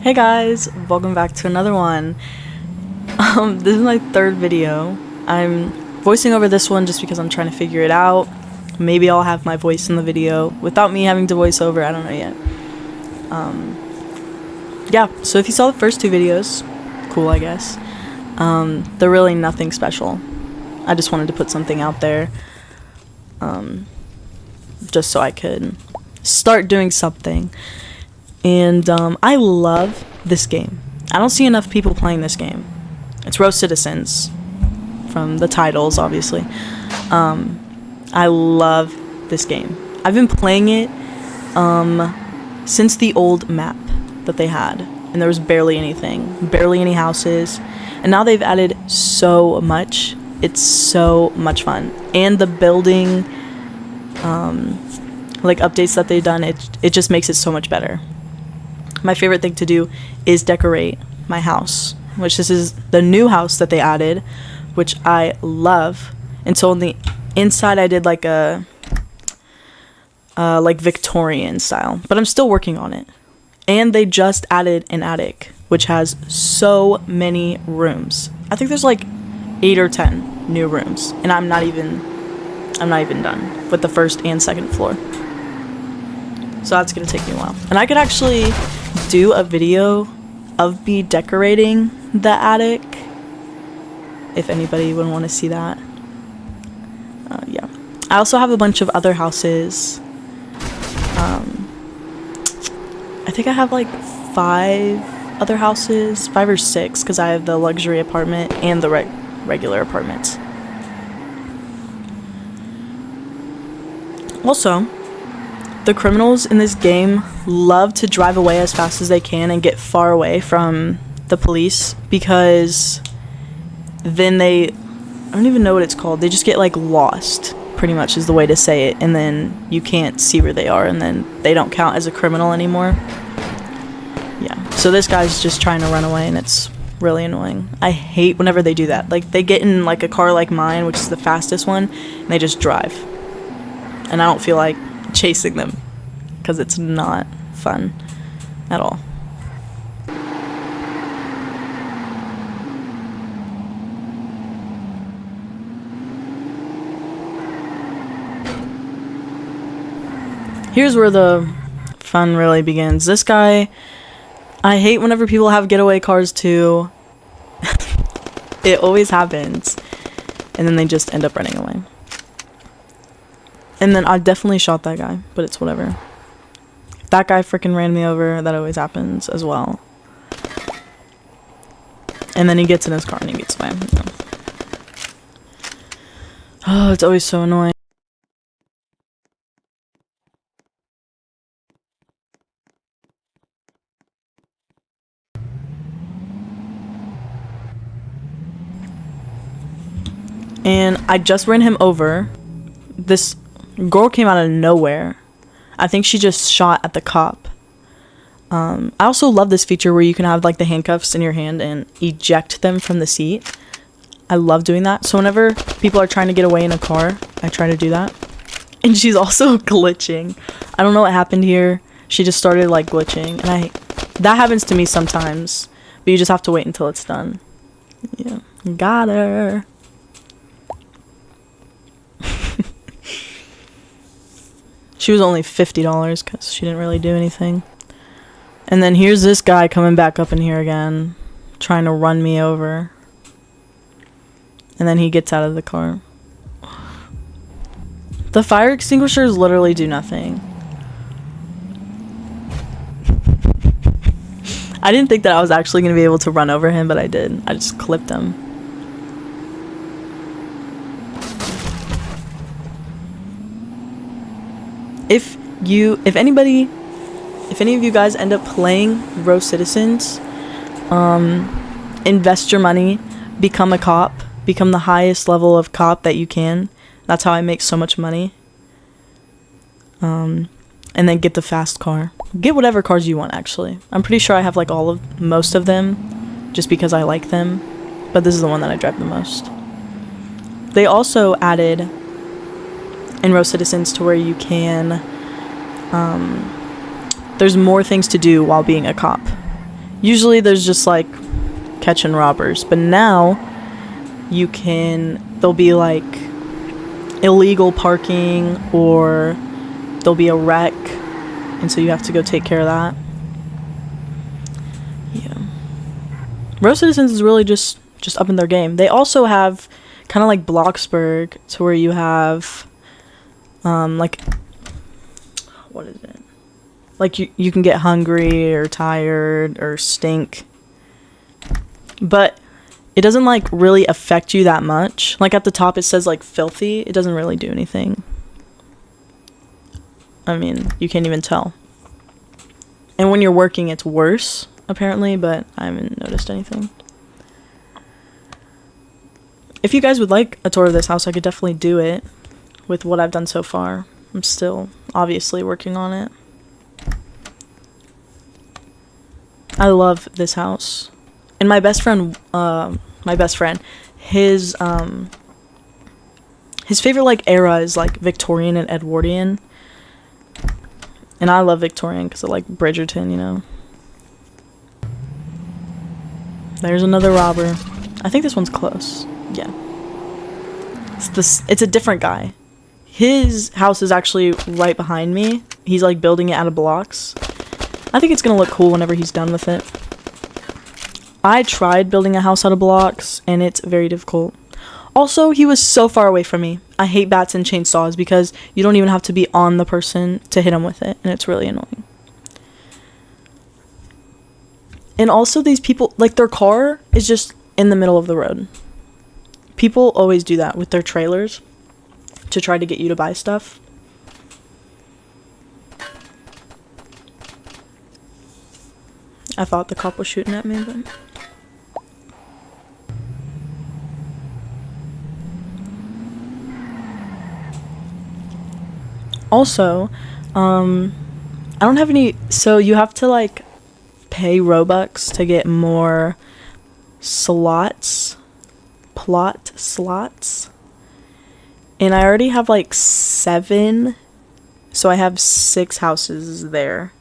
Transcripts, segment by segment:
Hey guys, welcome back to another one. This is my third video. I'm voicing over this one just because I'm trying to figure it out. Maybe I'll have my voice in the video without me having to voice over, I don't know yet. Yeah, so if you saw the first two videos, cool I guess. They're really nothing special. I just wanted to put something out there. Just so I could start doing something. And I love this game. I don't see enough people playing this game. It's Rocitizens, from the titles, obviously. I love this game. I've been playing it since the old map that they had, and there was barely anything, barely any houses, and now they've added so much. It's so much fun, and the building like updates that they've done, it just makes it so much better. My favorite thing to do is decorate my house, which this is the new house that they added, which I love. And so on the inside I did like a like Victorian style, but I'm still working on it. And they just added an attic, which has so many rooms. I think there's like 8 or 10 new rooms, and I'm not even done with the first and second floor. So that's gonna take me a while. And I could actually do a video of me decorating the attic if anybody would want to see that. Yeah. I also have a bunch of other houses. I think I have like 5 other houses, 5 or 6, because I have the luxury apartment and the regular apartment. Also, the criminals in this game love to drive away as fast as they can and get far away from the police, because then I don't even know what it's called. They just get like lost, pretty much is the way to say it, and then you can't see where they are, and then they don't count as a criminal anymore. Yeah, so this guy's just trying to run away, and it's really annoying. I hate whenever they do that. Like, they get in like a car like mine, which is the fastest one, and they just drive. And I don't feel like chasing them, because it's not fun at all. Here's where the fun really begins. This guy, I hate whenever people have getaway cars too. It always happens, and then they just end up running away. And then I definitely shot that guy, but it's whatever. That guy freaking ran me over. That always happens as well. And then he gets in his car and he gets away. Oh, it's always so annoying. And I just ran him over. This girl came out of nowhere. I think she just shot at the cop. I also love this feature where you can have like the handcuffs in your hand and eject them from the seat. I love doing that. So whenever people are trying to get away in a car, I try to do that. And she's also glitching. I don't know what happened here. She just started like glitching, and that happens to me sometimes, but you just have to wait until it's done. Yeah, got her. She was only $50 because she didn't really do anything. And then here's this guy coming back up in here again, trying to run me over. And then he gets out of the car. The fire extinguishers literally do nothing. I didn't think that I was actually going to be able to run over him, but I did. I just clipped him. If any of you guys end up playing Rocitizens, invest your money, become a cop, become the highest level of cop that you can. That's how I make so much money. And then get the fast car. Get whatever cars you want, actually. I'm pretty sure I have like most of them, just because I like them, but this is the one that I drive the most. They also added in Rocitizens to where you can there's more things to do while being a cop. Usually there's just like catching robbers, but now there'll be like illegal parking, or there'll be a wreck, and so you have to go take care of that. Yeah. Rocitizens is really just up in their game. They also have kind of like Bloxburg, to where you have like, what is it? Like you can get hungry or tired or stink. But it doesn't like really affect you that much. Like at the top it says like filthy. It doesn't really do anything. I mean, you can't even tell. And when you're working it's worse, apparently, but I haven't noticed anything. If you guys would like a tour of this house, I could definitely do it with what I've done so far. I'm still obviously working on it. I love this house. And my best friend, his favorite like era is like Victorian and Edwardian. And I love Victorian because I like Bridgerton, you know. There's another robber. I think this one's close. Yeah. It's a different guy. His house is actually right behind me. He's like building it out of blocks. I think it's gonna look cool whenever he's done with it. I tried building a house out of blocks and it's very difficult. Also, he was so far away from me. I hate bats and chainsaws because you don't even have to be on the person to hit him with it, and it's really annoying. And also these people, like their car is just in the middle of the road. People always do that with their trailers to try to get you to buy stuff. I thought the cop was shooting at me, but... Also, I don't have any... So you have to, like, pay Robux to get more slots. Plot slots. And I already have, like, 7. So I have 6 houses there.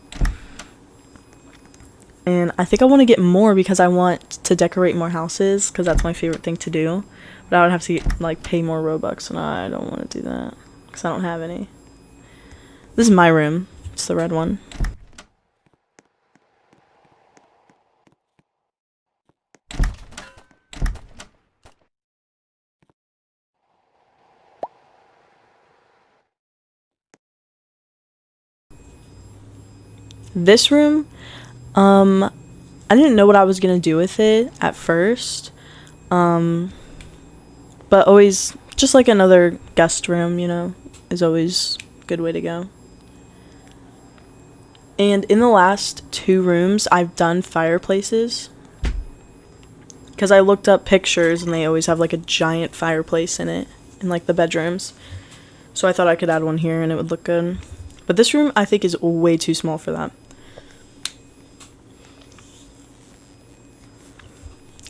And I think I want to get more because I want to decorate more houses, because that's my favorite thing to do. But I would have to, like, pay more Robux, and I don't want to do that because I don't have any. This is my room. It's the red one. This room, I didn't know what I was gonna do with it at first. But always, just like another guest room, you know, is always a good way to go. And in the last 2 rooms, I've done fireplaces. Because I looked up pictures and they always have like a giant fireplace in it, in like the bedrooms. So I thought I could add one here and it would look good. But this room I think is way too small for that.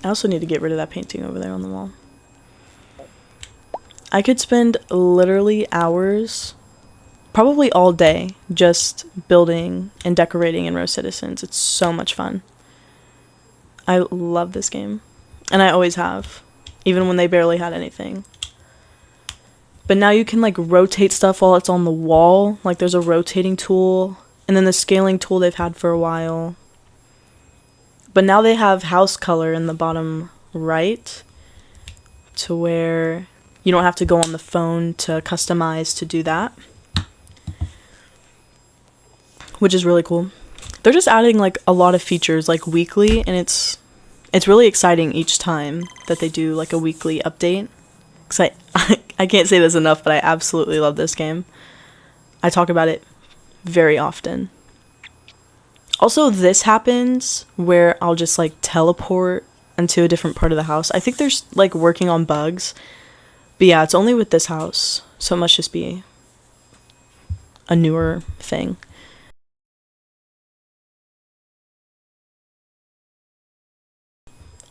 I also need to get rid of that painting over there on the wall. I could spend literally hours, probably all day, just building and decorating in Rocitizens. It's so much fun. I love this game. And I always have, even when they barely had anything. But now you can like rotate stuff while it's on the wall. Like there's a rotating tool, and then the scaling tool they've had for a while. But now they have house color in the bottom right, to where you don't have to go on the phone to customize to do that, which is really cool. They're just adding like a lot of features like weekly, and it's really exciting each time that they do like a weekly update. Cause I can't say this enough, but I absolutely love this game. I talk about it very often. Also, this happens where I'll just like teleport into a different part of the house. I think there's like working on bugs. But yeah, it's only with this house, so it must just be a newer thing.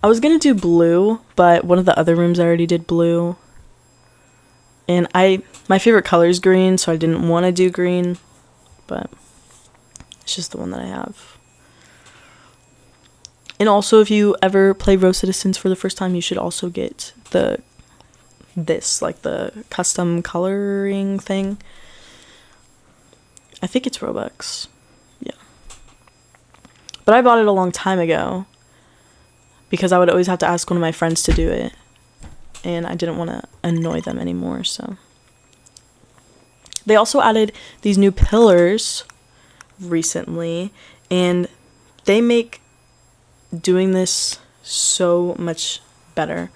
I was gonna do blue, but one of the other rooms I already did blue. And my favorite color is green, so I didn't want to do green, but it's just the one that I have. And also, if you ever play Rocitizens for the first time, you should also get like the custom coloring thing. I think it's Robux. Yeah. But I bought it a long time ago because I would always have to ask one of my friends to do it. And I didn't want to annoy them anymore, so. They also added these new pillars recently, and they make doing this so much better.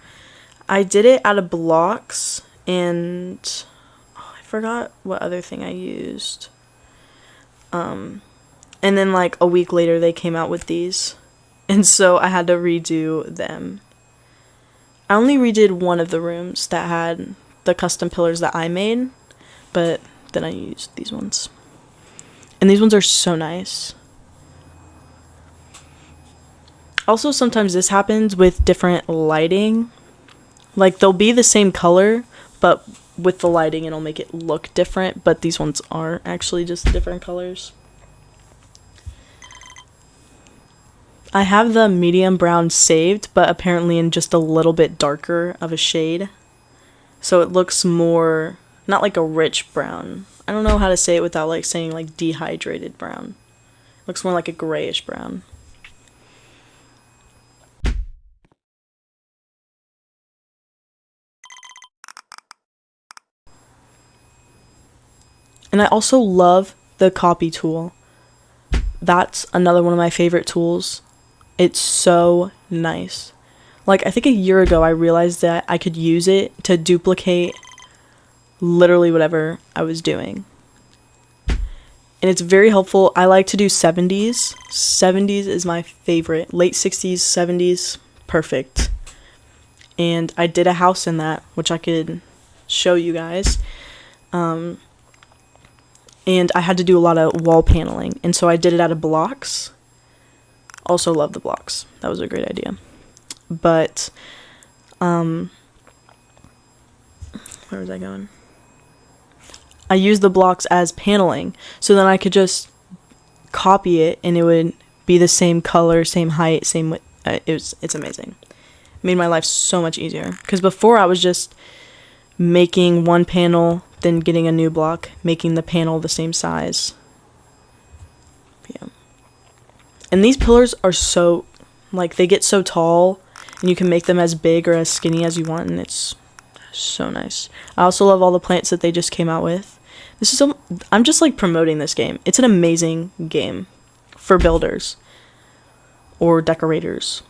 I did it out of blocks, and I forgot what other thing I used. And then like a week later they came out with these, and so I had to redo them. I only redid one of the rooms that had the custom pillars that I made, but then I used these ones. And these ones are so nice. Also, sometimes this happens with different lighting. Like, they'll be the same color, but with the lighting, it'll make it look different. But these ones are actually just different colors. I have the medium brown saved, but apparently in just a little bit darker of a shade. So it looks more, not like a rich brown. I don't know how to say it without like saying like dehydrated brown. It looks more like a grayish brown. And I also love the copy tool. That's another one of my favorite tools. It's so nice. Like, I think a year ago I realized that I could use it to duplicate literally whatever I was doing. And it's very helpful. I like to do 70s. 70s is my favorite. Late 60s, 70s, perfect. And I did a house in that, which I could show you guys. And I had to do a lot of wall paneling. And so I did it out of blocks. Also love the blocks. That was a great idea. But, where was I going? I used the blocks as paneling. So then I could just copy it and it would be the same color, same height, same width. It's amazing. It made my life so much easier. Because before I was just making one panel, then getting a new block, making the panel the same size. Yeah. And these pillars are so, like, they get so tall, and you can make them as big or as skinny as you want, and it's so nice. I also love all the plants that they just came out with. I'm just, like, promoting this game. It's an amazing game for builders or decorators.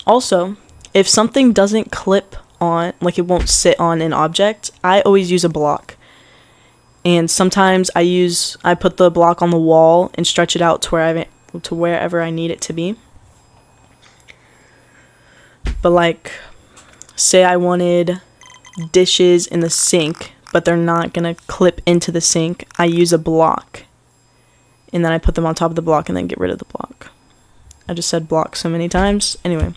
Also, if something doesn't clip on, like it won't sit on an object, I always use a block. And sometimes I put the block on the wall and stretch it out to wherever I need it to be. But like, say I wanted dishes in the sink, but they're not gonna clip into the sink, I use a block. And then I put them on top of the block and then get rid of the block. I just said block so many times. Anyway.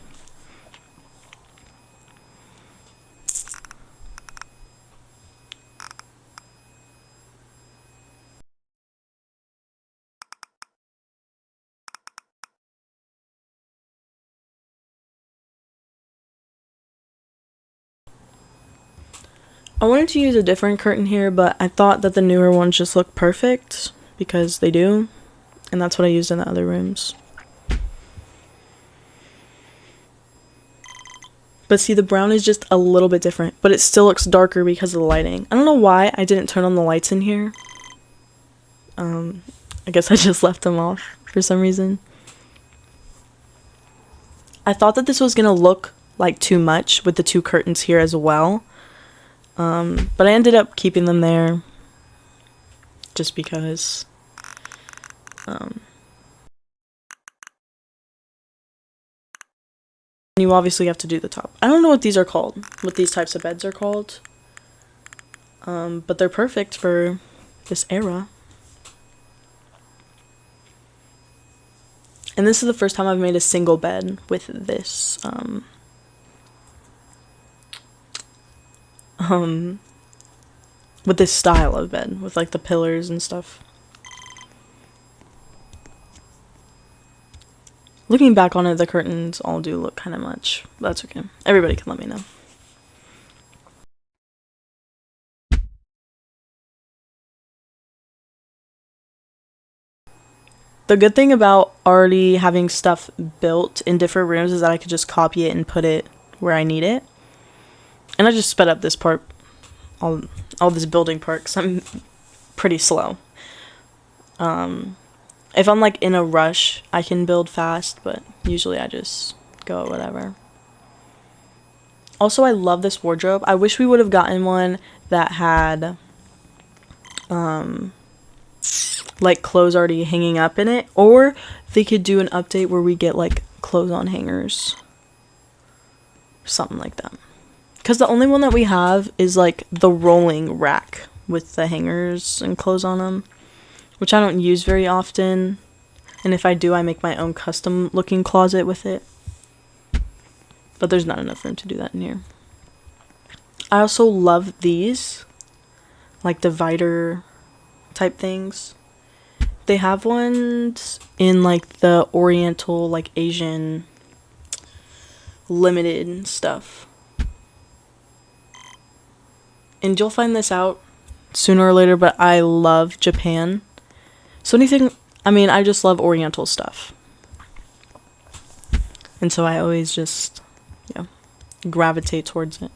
I wanted to use a different curtain here, but I thought that the newer ones just look perfect, because they do, and that's what I used in the other rooms. But see, the brown is just a little bit different, but it still looks darker because of the lighting. I don't know why I didn't turn on the lights in here. I guess I just left them off for some reason. I thought that this was gonna look like too much with the two curtains here as well. But I ended up keeping them there just because, you obviously have to do the top. I don't know what these are called, what these types of beds are called, but they're perfect for this era. And this is the first time I've made a single bed with this, with this style of bed, with like the pillars and stuff. Looking back on it, the curtains all do look kind of much. That's okay. Everybody can let me know. The good thing about already having stuff built in different rooms is that I could just copy it and put it where I need it. And I just sped up this part, all this building part, because I'm pretty slow. If I'm like in a rush, I can build fast, but usually I just go at whatever. Also, I love this wardrobe. I wish we would have gotten one that had like clothes already hanging up in it, or they could do an update where we get like clothes on hangers, something like that, because the only one that we have is like the rolling rack with the hangers and clothes on them, which I don't use very often, and if I do, I make my own custom looking closet with it, but there's not enough room to do that in here. I also love these like divider type things. They have ones in like the Oriental, like Asian limited stuff. And you'll find this out sooner or later, but I love Japan. So I just love Oriental stuff. And so I always just, gravitate towards it.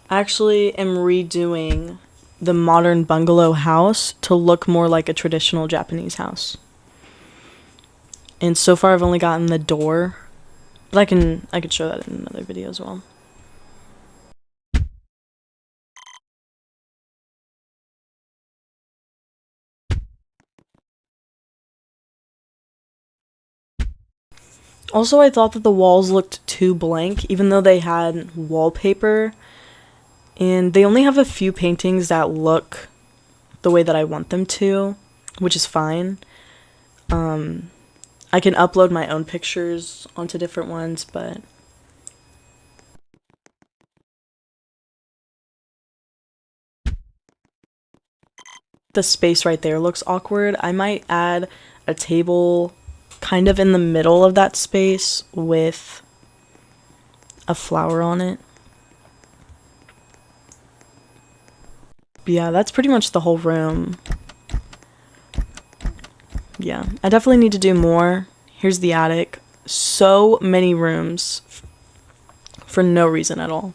I actually am redoing the modern bungalow house to look more like a traditional Japanese house. And so far I've only gotten the door, but I could show that in another video as well. Also, I thought that the walls looked too blank, even though they had wallpaper. And they only have a few paintings that look the way that I want them to, which is fine. I can upload my own pictures onto different ones, but the space right there looks awkward. I might add a table kind of in the middle of that space with a flower on it. But yeah, that's pretty much the whole room. Yeah, I definitely need to do more. Here's the attic. So many rooms for no reason at all.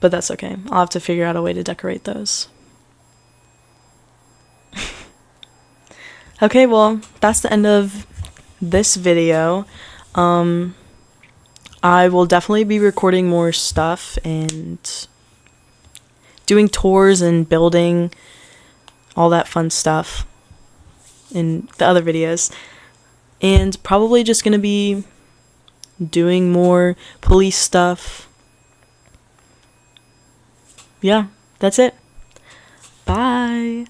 But that's okay. I'll have to figure out a way to decorate those. Okay, well, that's the end of this video. I will definitely be recording more stuff and doing tours and building all that fun stuff in the other videos, and probably just gonna be doing more police stuff. Yeah, that's it. Bye.